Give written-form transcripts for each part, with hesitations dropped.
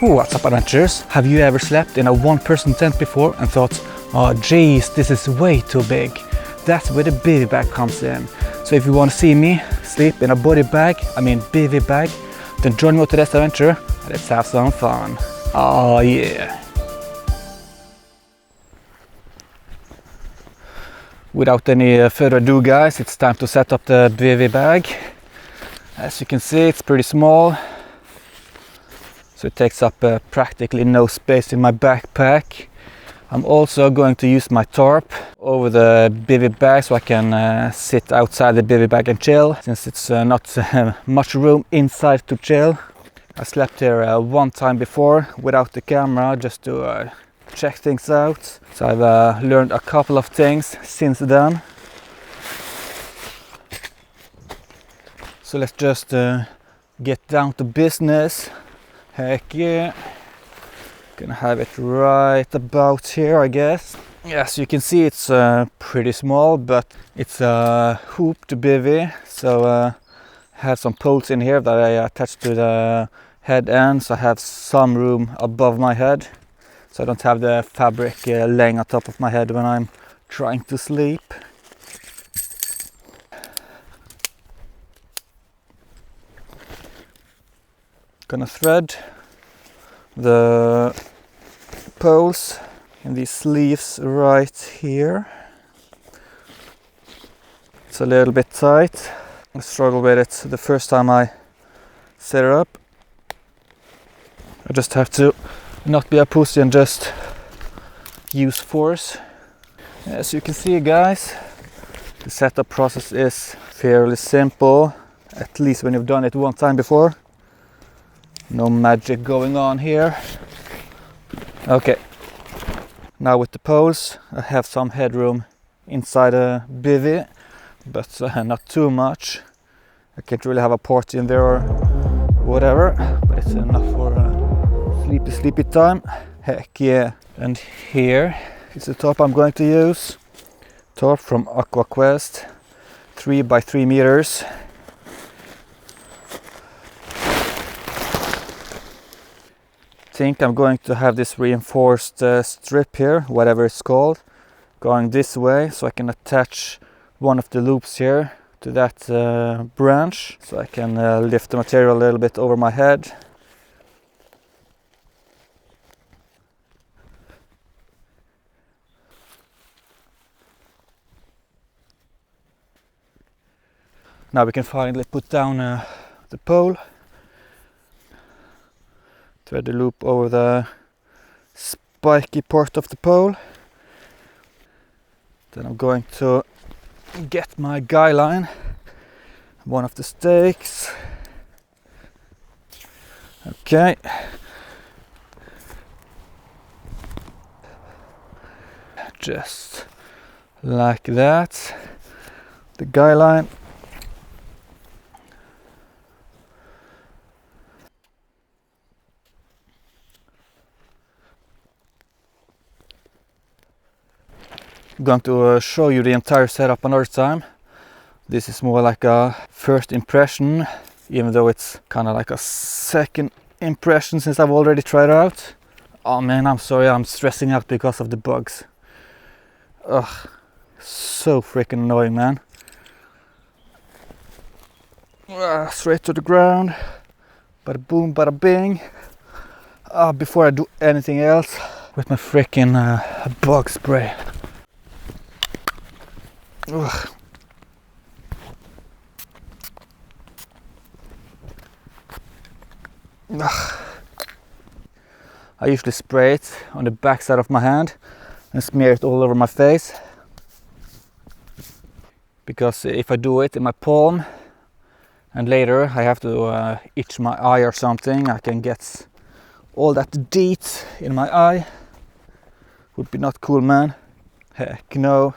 What's up, adventurers? Have you ever slept in a one-person tent before and thought, oh jeez, this is way too big? That's where the bivvie bag comes in. So if you want to see me sleep in a bivvie bag, then join me on today's adventure and let's have some fun. Oh yeah. Without any further ado, guys, it's time to set up the bivvie bag. As you can see, it's pretty small. So it takes up practically no space in my backpack. I'm also going to use my tarp over the bivvie bag so I can sit outside the bivvie bag and chill, since it's not much room inside to chill. I slept here one time before without the camera, just to check things out. So I've learned a couple of things since then. So let's just get down to business. Heck yeah. Gonna have it right about here, I guess. Yes, you can see it's pretty small, but it's a hoop to bivvie. So I have some poles in here that I attached to the head end, so I have some room above my head, so I don't have the fabric laying on top of my head when I'm trying to sleep. Gonna thread the poles in these sleeves right here. It's a little bit tight. I struggled with it the first time I set it up. I just have to not be a pussy and just use force. As you can see, guys, the setup process is fairly simple, at least when you've done it one time before. No magic going on here. Okay, now with the poles I have some headroom inside a bivvie, but not too much. I can't really have a party in there or whatever, but it's enough for sleepy time. Heck yeah. And here is the top I'm going to use. Tarp from AquaQuest, 3 by 3 meters. I think I'm going to have this reinforced strip here, whatever it's called, going this way, so I can attach one of the loops here to that branch, so I can lift the material a little bit over my head. Now we can finally put down the pole. Thread the loop over the spiky part of the pole. Then I'm going to get my guy line, one of the stakes. Okay. Just like that. The guy line. I'm going to show you the entire setup another time. This is more like a first impression, even though it's kind of like a second impression since I've already tried it out. Oh man, I'm sorry, I'm stressing out because of the bugs. Ugh, so freaking annoying, man. Straight to the ground. Bada boom, bada bing. Before I do anything else, with my freaking bug spray. Ugh. Ugh. I usually spray it on the back side of my hand and smear it all over my face, because if I do it in my palm and later I have to itch my eye or something, I can get all that DEET in my eye. Would be not cool, man. Heck no.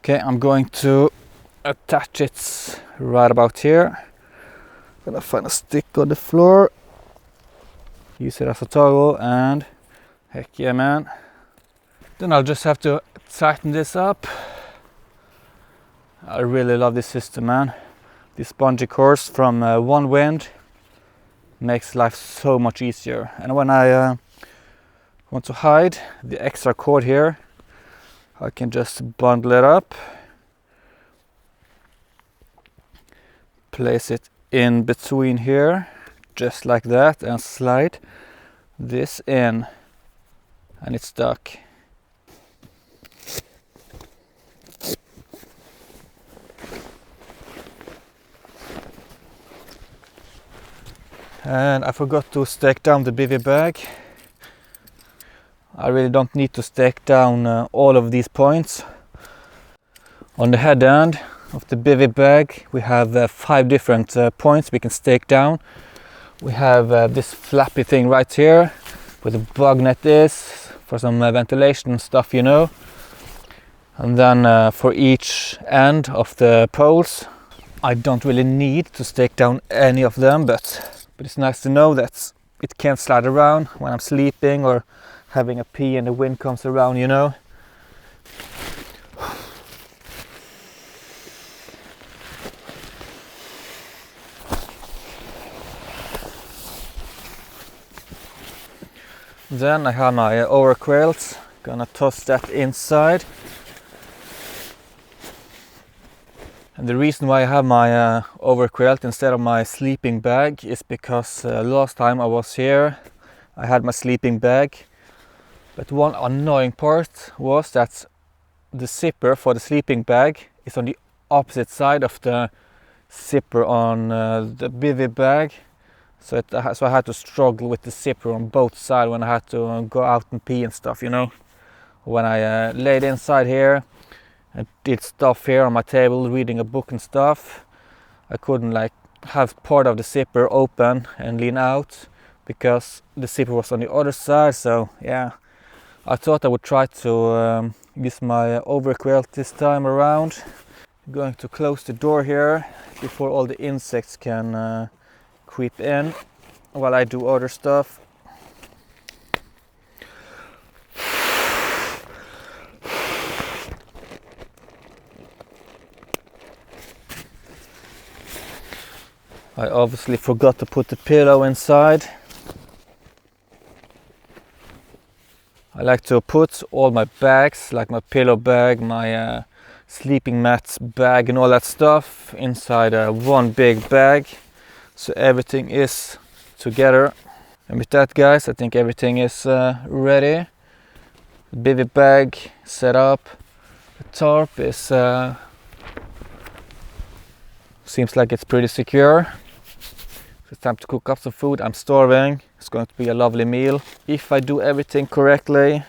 Okay, I'm going to attach it right about here. Gonna find a stick on the floor, use it as a toggle, and heck yeah, man, Then I'll just have to tighten this up. I really love this system, man. This bungee cords from one wind makes life so much easier. And when I want to hide the extra cord here, I can just bundle it up, place it in between here, just like that, and slide this in, and it's stuck. And I forgot to stake down the bivvie bag. I really don't need to stake down all of these points. On the head end of the bivvie bag we have 5 different points we can stake down. We have this flappy thing right here where the bug net is for some ventilation stuff, you know. And then for each end of the poles, I don't really need to stake down any of them, but it's nice to know that it can't slide around when I'm sleeping or having a pee and the wind comes around, you know. Then I have my OverQuilt, gonna toss that inside. And the reason why I have my OverQuilt instead of my sleeping bag is because last time I was here I had my sleeping bag, but one annoying part was that the zipper for the sleeping bag is on the opposite side of the zipper on the bivvie bag, so I had to struggle with the zipper on both sides when I had to go out and pee and stuff, you know. When I laid inside here and did stuff here on my table, reading a book and stuff, I couldn't like have part of the zipper open and lean out because the zipper was on the other side. So yeah, I thought I would try to use my OverQuilt this time around. I'm going to close the door here before all the insects can creep in while I do other stuff. I obviously forgot to put the pillow inside. I like to put all my bags, like my pillow bag, my sleeping mats bag and all that stuff inside one big bag, so everything is together. And with that, guys, I think everything is ready. The bivvie bag set up. The tarp is seems like it's pretty secure. It's time to cook up some food. I'm starving. It's going to be a lovely meal if I do everything correctly.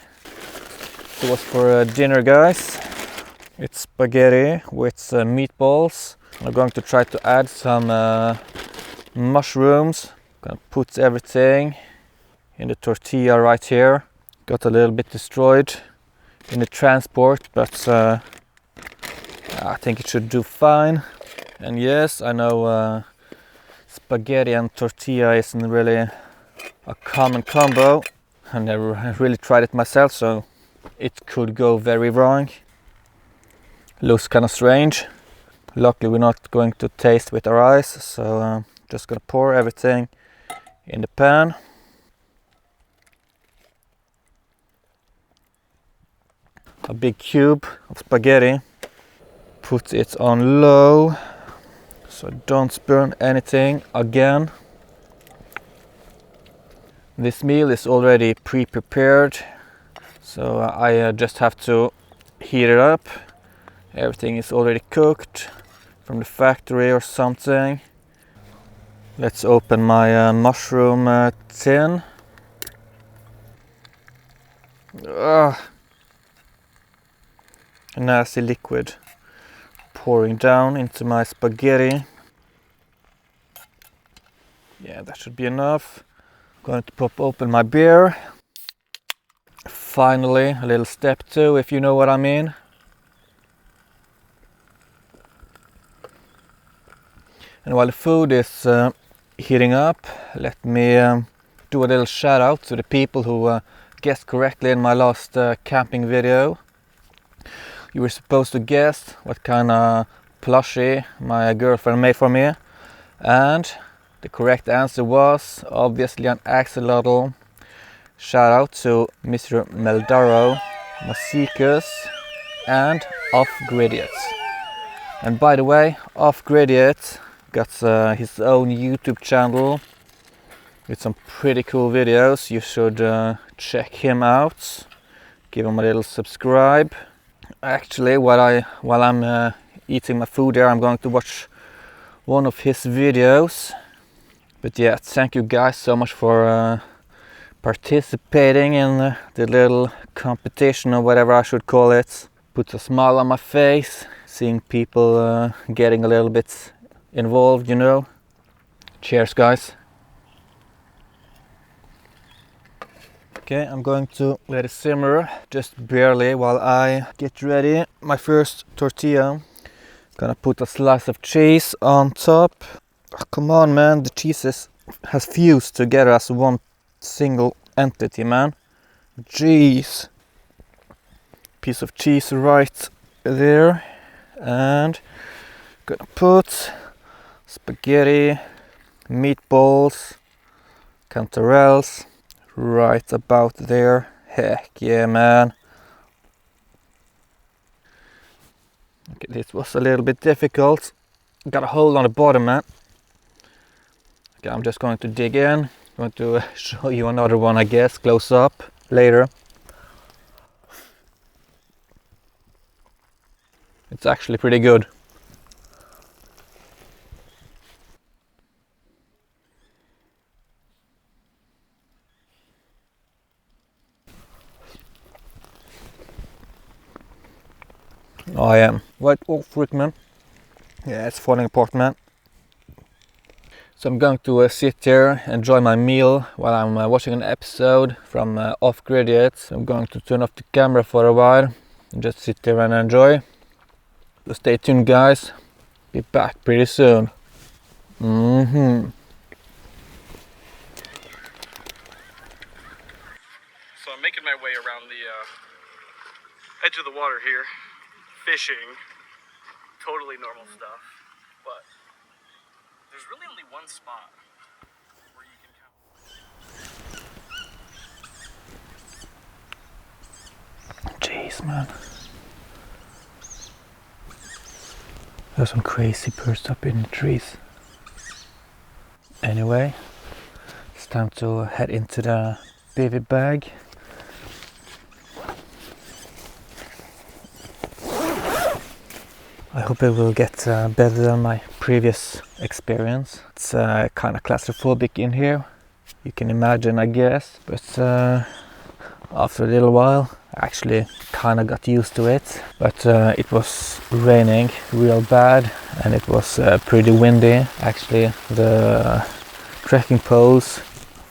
So what's for dinner, guys? It's spaghetti with meatballs. I'm going to try to add some mushrooms. Gonna put everything in the tortilla right here. Got a little bit destroyed in the transport, but I think it should do fine. And yes, I know spaghetti and tortilla isn't really a common combo. I never really tried it myself, so it could go very wrong. Looks kind of strange. Luckily we're not going to taste with our eyes, so just gonna pour everything in the pan. A big cube of spaghetti. Put it on low so don't burn anything again. This meal is already pre-prepared, so I just have to heat it up. Everything is already cooked from the factory or something. Let's open my mushroom tin. A nasty liquid pouring down into my spaghetti. Yeah, that should be enough. Going to pop open my beer. Finally, a little step 2, if you know what I mean. And while the food is heating up, let me do a little shout out to the people who guessed correctly in my last camping video. You were supposed to guess what kind of plushie my girlfriend made for me, and the correct answer was obviously an axolotl. Shout out to Mr. Meldaro, Masicus and Off-Gridiot. And by the way, Off-Gridiot got his own YouTube channel with some pretty cool videos. You should check him out, give him a little subscribe. Actually, while I'm eating my food here, I'm going to watch one of his videos. But yeah, thank you guys so much for participating in the little competition, or whatever I should call it. Puts a smile on my face seeing people getting a little bit involved, you know. Cheers, guys. Okay, I'm going to let it simmer just barely while I get ready. My first tortilla. Gonna put a slice of cheese on top. Oh, come on, man, the cheese has fused together as one single entity, man. Jeez. Piece of cheese right there. And gonna put spaghetti, meatballs, cantarelles right about there. Heck yeah, man. Okay, this was a little bit difficult. Got a hole on the bottom, man. Okay, I'm just going to dig in. Going to show you another one, I guess, close up later. It's actually pretty good. I am. Right, oh frick, man. Yeah, it's falling apart, man. So I'm going to sit here, enjoy my meal while I'm watching an episode from Off-Gridiot. I'm going to turn off the camera for a while and just sit there and enjoy. So stay tuned, guys. Be back pretty soon. So I'm making my way around the edge of the water here, fishing. Totally normal stuff, but there's really only one spot where you can count. Jeez, man. There's some crazy birds up in the trees. Anyway, it's time to head into the bivvie bag. I hope it will get better than my previous experience. It's kind of claustrophobic in here, you can imagine, I guess, but after a little while I actually kind of got used to it. But it was raining real bad and it was pretty windy. Actually, the trekking poles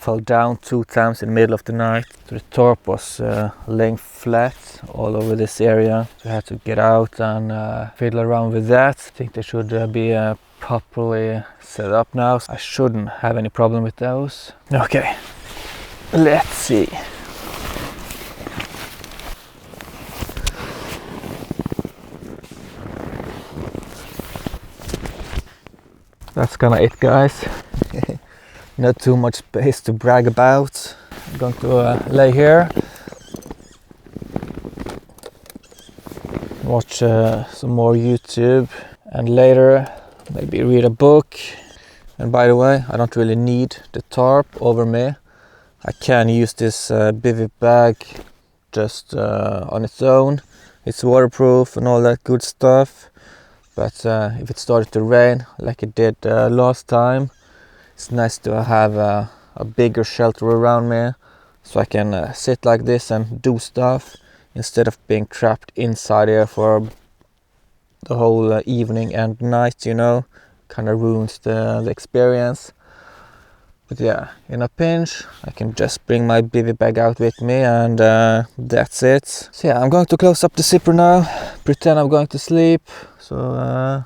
fell down 2 times in the middle of the night. So the tarp was laying flat all over this area. So I had to get out and fiddle around with that. I think they should be properly set up now. I shouldn't have any problem with those. Okay, let's see. That's kinda it, guys. Not too much space to brag about. I'm going to lay here, watch some more YouTube, and later maybe read a book. And by the way, I don't really need the tarp over me. I can use this bivvie bag just on its own. It's waterproof and all that good stuff. But if it started to rain like it did last time, it's nice to have a bigger shelter around me, so I can sit like this and do stuff instead of being trapped inside here for the whole evening and night, you know. Kind of ruins the experience. But yeah, in a pinch I can just bring my bivvie bag out with me, and that's it. So yeah, I'm going to close up the zipper now, pretend I'm going to sleep, so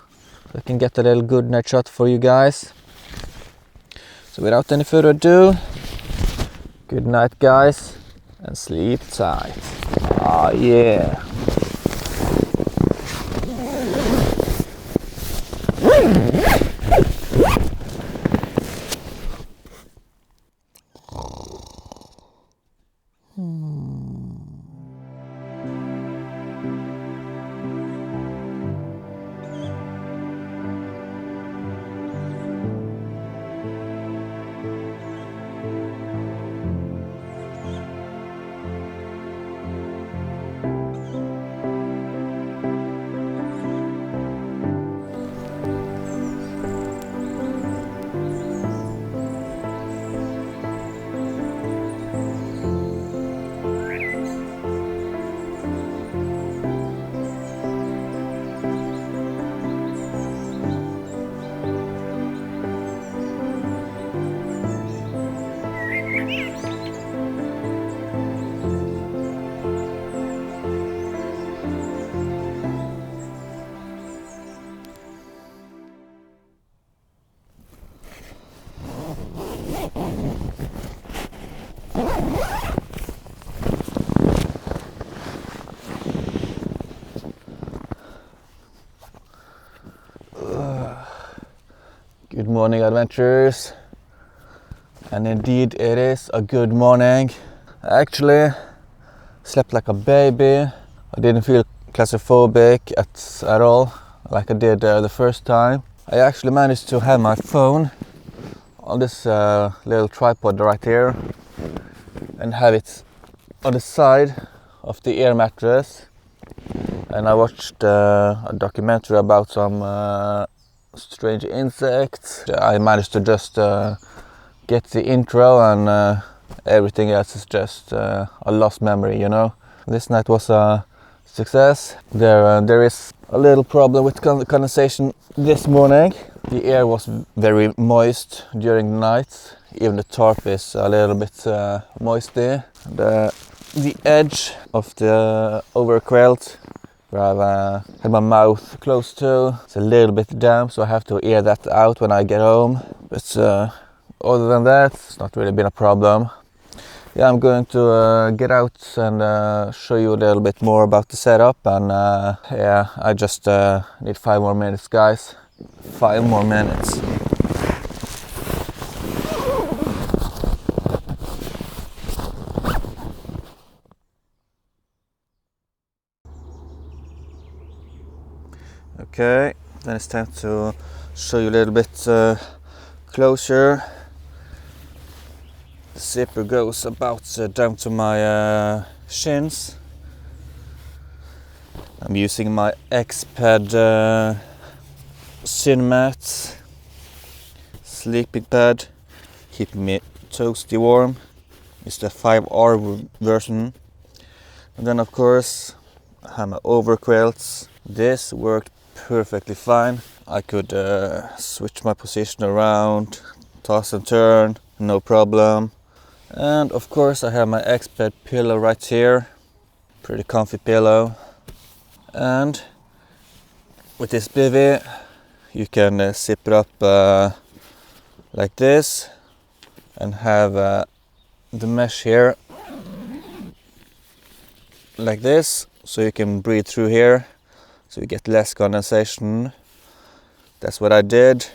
I can get a little good night shot for you guys. So without any further ado, good night, guys, and sleep tight. Oh yeah. Good morning, adventurers, and indeed it is a good morning. I actually slept like a baby. I didn't feel claustrophobic at all like I did the first time. I actually managed to have my phone on this little tripod right here and have it on the side of the air mattress, and I watched a documentary about some strange insects. I managed to just get the intro, and everything else is just a lost memory, you know. This night was a success. There is a little problem with condensation this morning. The air was very moist during the night. Even the tarp is a little bit moisty. The edge of the OverQuilt, where I've had my mouth close to, it's a little bit damp, so I have to air that out when I get home. But other than that, it's not really been a problem. Yeah, I'm going to get out and show you a little bit more about the setup, and yeah, I just need 5 more minutes, guys. 5 more minutes. Okay, then it's time to show you a little bit closer. The zipper goes about down to my shins. I'm using my Exped Synamt sleeping pad, keeping me toasty warm. It's the 5R version. And then of course I have my OverQuilts. This worked perfectly fine. I could switch my position around, toss and turn, no problem. And of course I have my Exped pillow right here, pretty comfy pillow. And with this bivvie you can zip it up like this and have the mesh here like this, so you can breathe through here, so you get less condensation. That's what I did.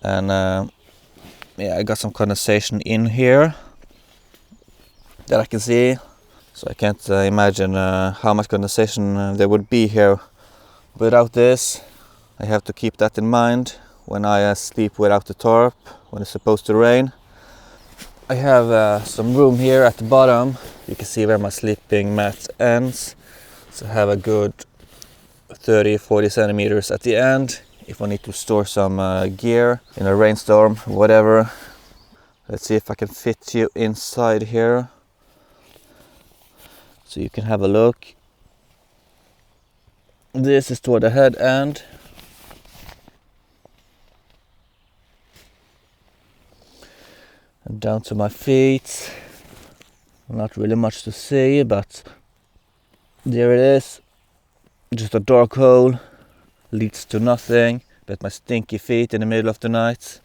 And yeah, I got some condensation in here that I can see, so I can't imagine how much condensation there would be here without this. I have to keep that in mind when I sleep without the tarp when it's supposed to rain. I have some room here at the bottom. You can see where my sleeping mat ends, so I have a good 30-40 centimeters at the end if I need to store some gear in a rainstorm, whatever. Let's see if I can fit you inside here so you can have a look. This is toward the head end. And down to my feet. Not really much to see, but there it is. Just a dark hole, leads to nothing but my stinky feet in the middle of the night.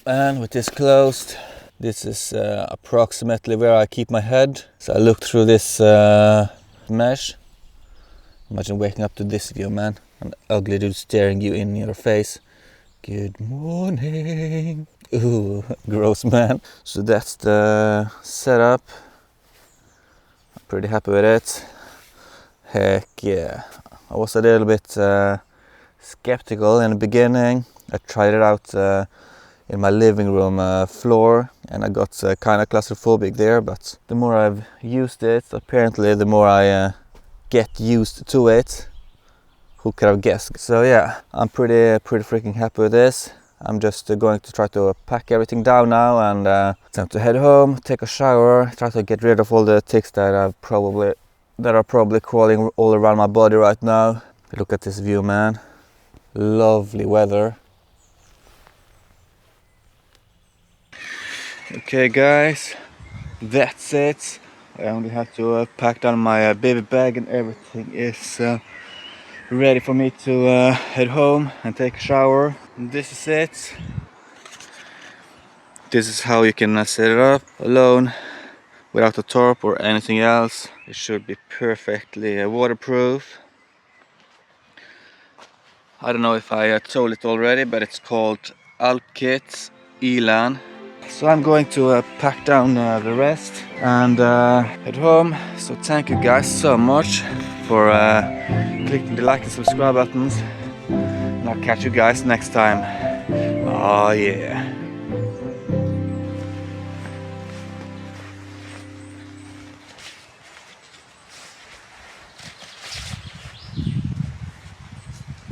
And with this closed, this is approximately where I keep my head. So I look through this mesh. Imagine waking up to this view, man. An ugly dude staring you in your face. Good morning. Ooh, gross, man. So that's the setup. I'm pretty happy with it. Heck yeah. I was a little bit skeptical in the beginning. I tried it out in my living room floor, and I got kind of claustrophobic there, but the more I've used it, apparently the more I get used to it. Who could have guessed? So yeah, I'm pretty freaking happy with this. I'm just going to try to pack everything down now, and time to head home, take a shower, try to get rid of all the ticks that are probably crawling all around my body right now. Look at this view, man. Lovely weather. Okay guys, that's it. I only have to pack down my baby bag, and everything is ready for me to head home and take a shower. And this is it. This is how you can set it up alone, without a tarp or anything else. It should be perfectly waterproof. I don't know if I told it already, but it's called Alpkit Elan. So I'm going to pack down the rest and head home. So thank you guys so much for clicking the like and subscribe buttons. And I'll catch you guys next time. Oh yeah.